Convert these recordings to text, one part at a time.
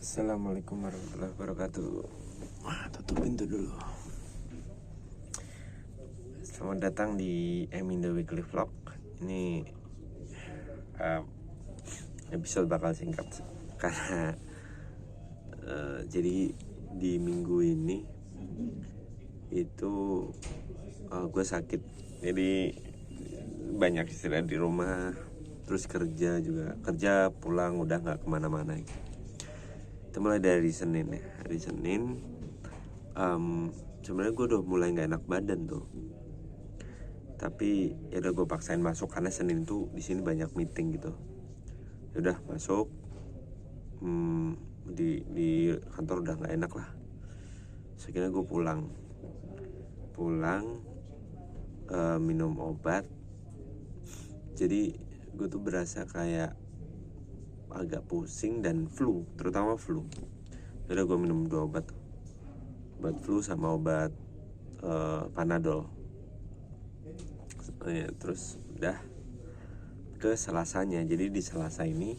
Assalamualaikum warahmatullahi wabarakatuh. Tutup pintu dulu. Selamat datang di Emin The Weekly Vlog. Ini episode bakal singkat karena jadi di minggu ini itu gue sakit, jadi banyak istirahat di rumah, terus kerja pulang udah nggak kemana-mana gitu. Itu mulai dari Senin ya. Hari Senin sebenarnya gue udah mulai nggak enak badan tuh, tapi ya udah gue paksain masuk karena Senin tuh di sini banyak meeting gitu. Ya udah masuk, di kantor udah nggak enak lah. Sekian gue pulang minum obat. Jadi gue tuh berasa kayak agak pusing dan flu, terutama flu. Jadi gue minum 2 obat flu sama obat Panadol. Terus udah ke Selasanya. Jadi di Selasa ini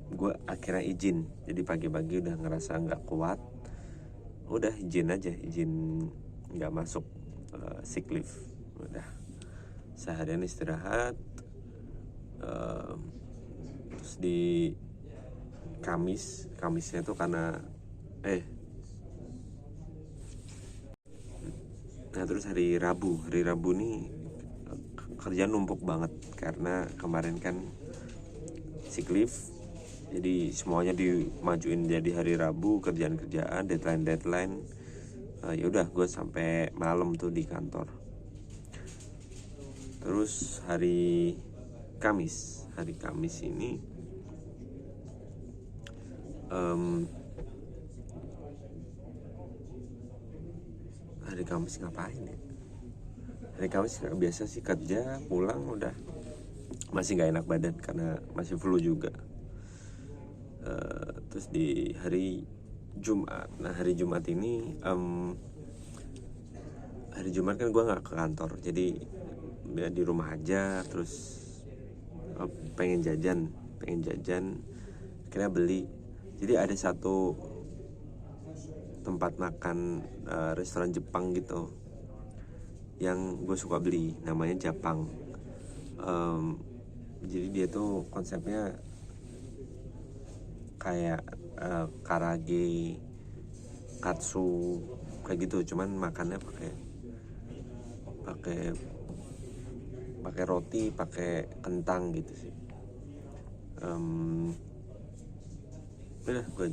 gue akhirnya izin. Jadi pagi-pagi udah ngerasa nggak kuat, udah izin nggak masuk sick leave. Udah seharian istirahat. Terus di Kamisnya tuh karena terus hari Rabu nih kerjaan numpuk banget karena kemarin kan sick leave. Jadi semuanya dimajuin jadi hari Rabu, kerjaan deadline. Ya udah gue sampai malam tuh di kantor. Terus hari Kamis ini hari Kamis ngapain ya? Hari Kamis biasa sih kerja, pulang udah. Masih gak enak badan karena masih flu juga. Terus di hari Jumat. Nah hari Jumat ini hari Jumat kan gue gak ke kantor, jadi ya di rumah aja. Terus pengen jajan akhirnya beli. Jadi ada satu tempat makan restoran Jepang gitu yang gue suka beli, namanya Japang. Jadi dia tuh konsepnya kayak karage, katsu kayak gitu, cuman makannya pakai roti, pakai kentang gitu sih. Udah gue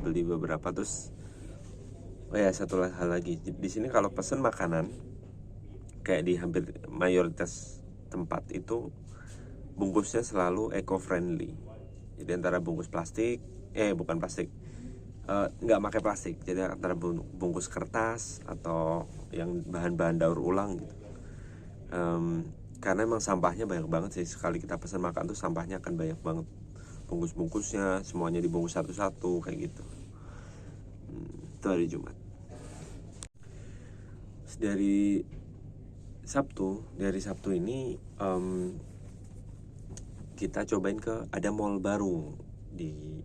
beli beberapa. Terus satu hal lagi, di sini kalau pesen makanan kayak di hampir mayoritas tempat itu bungkusnya selalu eco friendly. Jadi antara bungkus plastik, bukan plastik, nggak pakai plastik, jadi antara bungkus kertas atau yang bahan-bahan daur ulang gitu. Karena emang sampahnya banyak banget sih. Sekali kita pesan makan tuh sampahnya akan banyak banget. Bungkus-bungkusnya semuanya dibungkus satu-satu kayak gitu. Itu hari Jumat. Terus dari Sabtu ini kita cobain ada mall baru di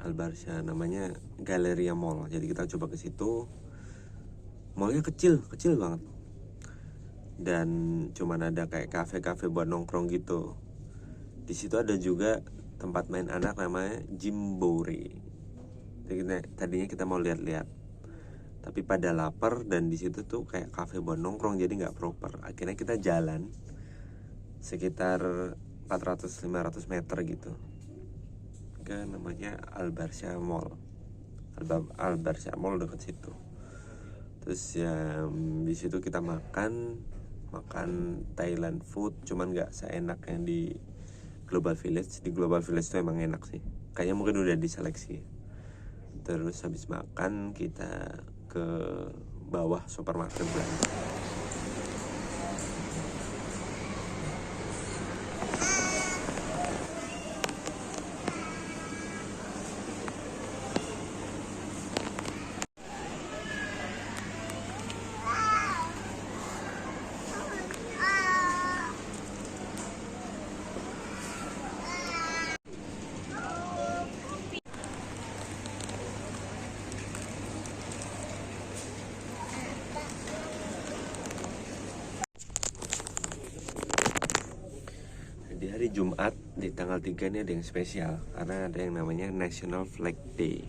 Albarsia, namanya Galleria Mall. Jadi kita coba ke situ. Mallnya kecil banget, dan cuman ada kayak kafe buat nongkrong gitu. Di situ ada juga tempat main anak namanya Jimbore. Jadi tadinya kita mau lihat-lihat, tapi pada lapar dan di situ tuh kayak kafe buat nongkrong, jadi nggak proper. Akhirnya kita jalan sekitar 400-500 meter gitu ke namanya Albarsia Mall. Albarsia Mall deket situ. Terus ya di situ kita makan Thailand food, cuman nggak seenak yang di Global Village. Di Global Village tuh emang enak sih, kayaknya mungkin udah diseleksi. Terus habis makan kita ke bawah supermarket Belanda. Jumat di tanggal 3 ini ada yang spesial karena ada yang namanya National Flag Day.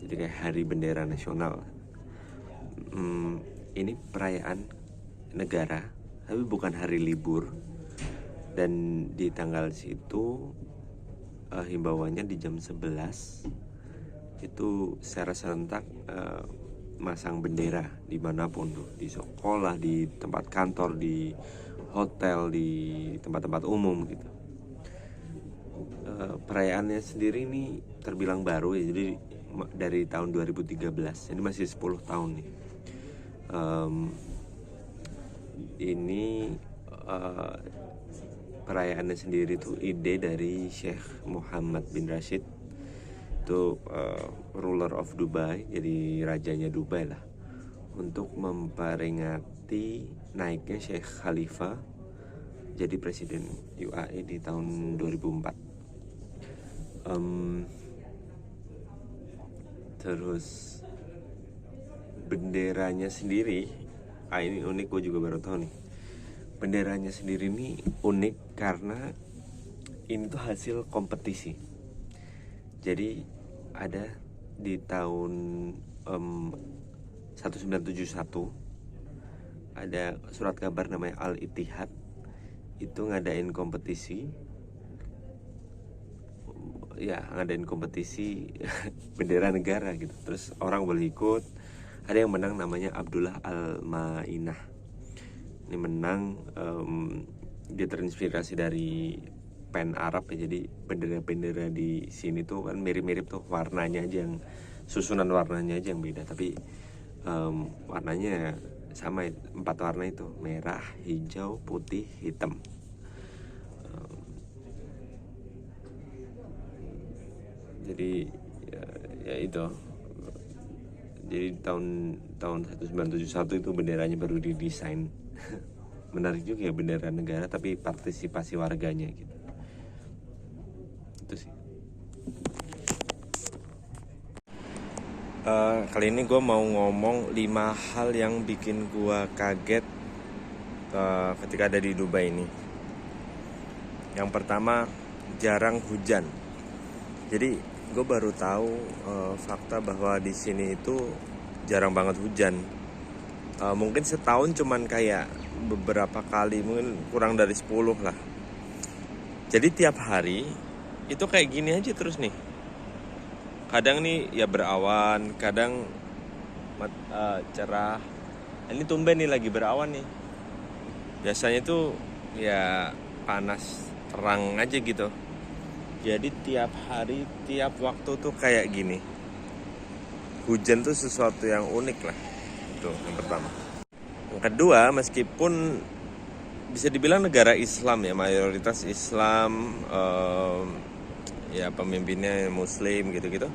Jadi kayak hari bendera nasional. Ini perayaan negara tapi bukan hari libur. Dan di tanggal situ himbauannya di jam 11 itu secara serentak masang bendera dimanapun tuh, di sekolah, di tempat kantor, di hotel, di tempat-tempat umum gitu. Perayaannya sendiri ini terbilang baru ya, jadi dari tahun 2013, ini masih 10 tahun nih. Ini perayaannya sendiri tuh ide dari Sheikh Muhammad bin Rashid, itu ruler of Dubai, jadi rajanya Dubai lah, untuk memperingati naiknya Sheikh Khalifa jadi presiden UAE di tahun 2004. Terus benderanya sendiri, ini unik, gue juga baru tahu nih. Benderanya sendiri ini unik karena ini tuh hasil kompetisi. Jadi ada di tahun 1971 ada surat kabar namanya Al-Ittihad, itu ngadain kompetisi bendera negara gitu. Terus orang boleh ikut. Ada yang menang namanya Abdullah Al-Ma'inah. Ini menang, dia terinspirasi dari pen Arab ya. Jadi bendera-bendera di sini tuh kan mirip-mirip tuh, warnanya aja yang susunan warnanya aja yang beda, tapi warnanya sama, 4 warna itu, merah, hijau, putih, hitam. Jadi ya itu. Jadi tahun 1971 itu benderanya baru didesain. Menarik juga ya, bendera negara tapi partisipasi warganya gitu. Itu sih. Kali ini gue mau ngomong 5 hal yang bikin gue kaget ketika ada di Dubai ini. Yang pertama, jarang hujan. Jadi gue baru tahu fakta bahwa di sini itu jarang banget hujan. Mungkin setahun cuman kayak beberapa kali, mungkin kurang dari 10 lah. Jadi tiap hari itu kayak gini aja terus nih. Kadang nih ya berawan, kadang cerah. Ini tumben nih lagi berawan nih. Biasanya tuh ya panas terang aja gitu. Jadi tiap hari, tiap waktu tuh kayak gini. Hujan tuh sesuatu yang unik lah. Itu yang pertama. Yang kedua, meskipun bisa dibilang negara Islam ya, mayoritas Islam, ya pemimpinnya Muslim gitu-gitu.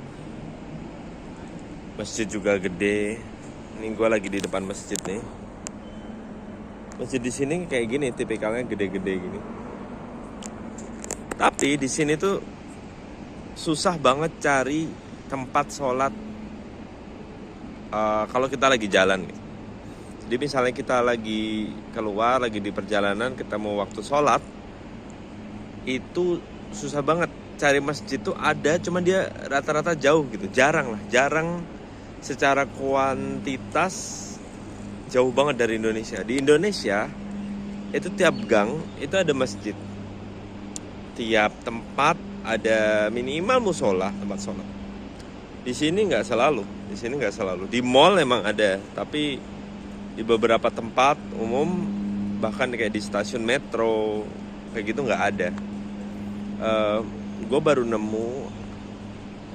Masjid juga gede. Ini gue lagi di depan masjid nih. Masjid di sini kayak gini, tipikalnya gede-gede gini. Tapi di sini tuh susah banget cari tempat sholat kalau kita lagi jalan. Jadi misalnya kita lagi keluar, lagi di perjalanan, kita mau waktu sholat, itu susah banget cari masjid tuh ada, cuma dia rata-rata jauh gitu, jarang secara kuantitas jauh banget dari Indonesia. Di Indonesia itu tiap gang itu ada masjid, tiap tempat ada minimal musola, tempat sholat. Di sini nggak selalu. Di mall emang ada, tapi di beberapa tempat umum, bahkan kayak di stasiun metro kayak gitu nggak ada. Gue baru nemu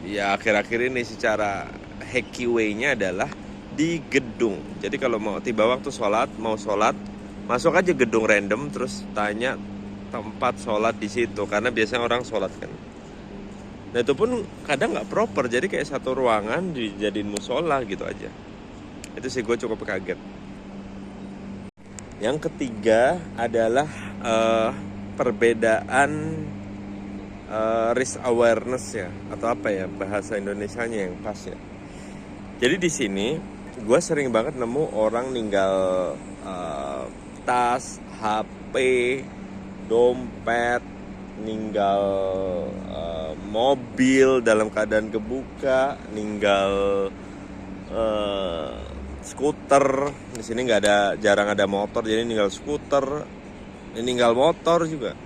ya akhir-akhir ini secara hacky way-nya adalah di gedung. Jadi kalau mau tiba waktu sholat, mau sholat, masuk aja gedung random, terus tanya tempat sholat di situ, karena biasanya orang sholat kan. Nah itu pun kadang nggak proper, jadi kayak satu ruangan dijadiin musola gitu aja. Itu sih gue cukup kaget. Yang ketiga adalah perbedaan risk awareness ya, atau apa ya bahasa Indonesianya yang pas ya. Jadi di sini gue sering banget nemu orang ninggal tas, HP, dompet, ninggal mobil dalam keadaan kebuka, ninggal skuter. Di sini nggak ada, jarang ada motor, jadi ninggal skuter, ninggal motor juga.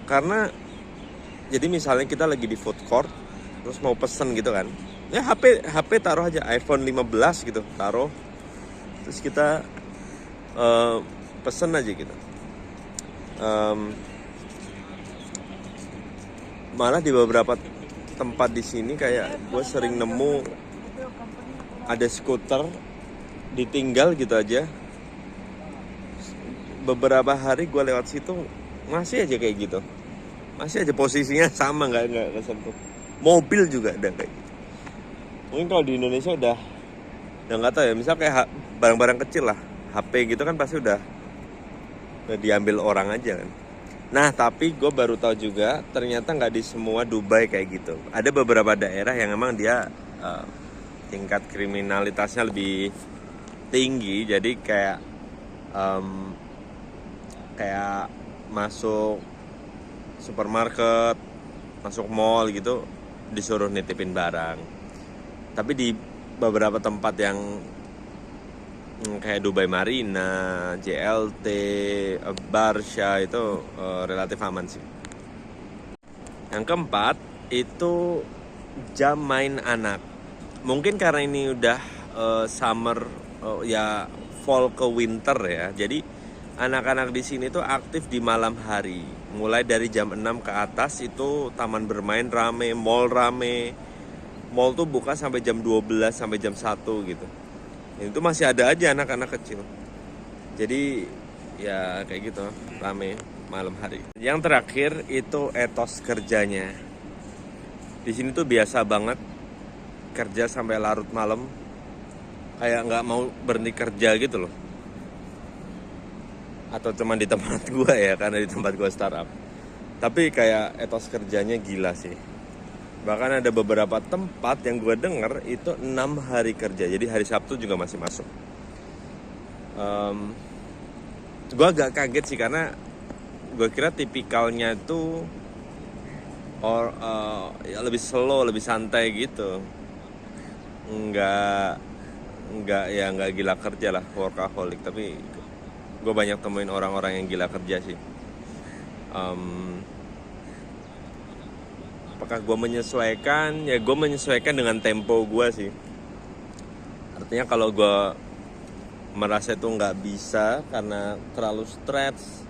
Karena jadi misalnya kita lagi di food court terus mau pesen gitu kan, ya HP taruh aja, iPhone 15 gitu taruh, terus kita pesen aja gitu. Malah di beberapa tempat di sini kayak gue sering nemu ada skuter ditinggal gitu aja. Beberapa hari gue lewat situ masih aja kayak gitu, masih aja posisinya sama, nggak kesentuh. Mobil juga ada kayak gitu. Mungkin kalau di Indonesia udah nggak tahu ya, misal kayak barang-barang kecil lah, HP gitu kan pasti udah diambil orang aja kan. Nah tapi gue baru tahu juga ternyata nggak di semua Dubai kayak gitu. Ada beberapa daerah yang emang dia tingkat kriminalitasnya lebih tinggi, jadi kayak kayak masuk supermarket, masuk mall gitu disuruh nitipin barang. Tapi di beberapa tempat yang kayak Dubai Marina, JLT, Barsha itu relatif aman sih. Yang keempat itu jam main anak. Mungkin karena ini udah summer, ya fall ke winter ya. Jadi anak-anak di sini tuh aktif di malam hari. Mulai dari jam 6 ke atas itu taman bermain rame, mall rame. Mall tuh buka sampai jam 12 sampai jam 1 gitu. Itu masih ada aja anak-anak kecil. Jadi ya kayak gitu, rame malam hari. Yang terakhir itu etos kerjanya. Di sini tuh biasa banget kerja sampai larut malam. Kayak nggak mau berhenti kerja gitu loh. Atau cuma di tempat gue ya, karena di tempat gue startup. Tapi kayak etos kerjanya gila sih. Bahkan ada beberapa tempat yang gue denger itu 6 hari kerja. Jadi hari Sabtu juga masih masuk. Gue agak kaget sih, karena gue kira tipikalnya itu ya lebih slow, lebih santai gitu. Enggak gila kerja lah, workaholic. Tapi gue banyak temuin orang-orang yang gila kerja sih. Apakah gue menyesuaikan? Ya gue menyesuaikan dengan tempo gue sih. Artinya kalau gue merasa itu nggak bisa karena terlalu stres,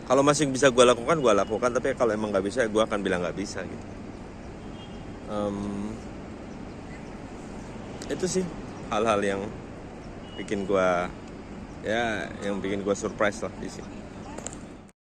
kalau masih bisa gue lakukan, gue lakukan. Tapi kalau emang nggak bisa, gue akan bilang nggak bisa gitu. Itu sih hal-hal yang bikin gue surprise lah di sini.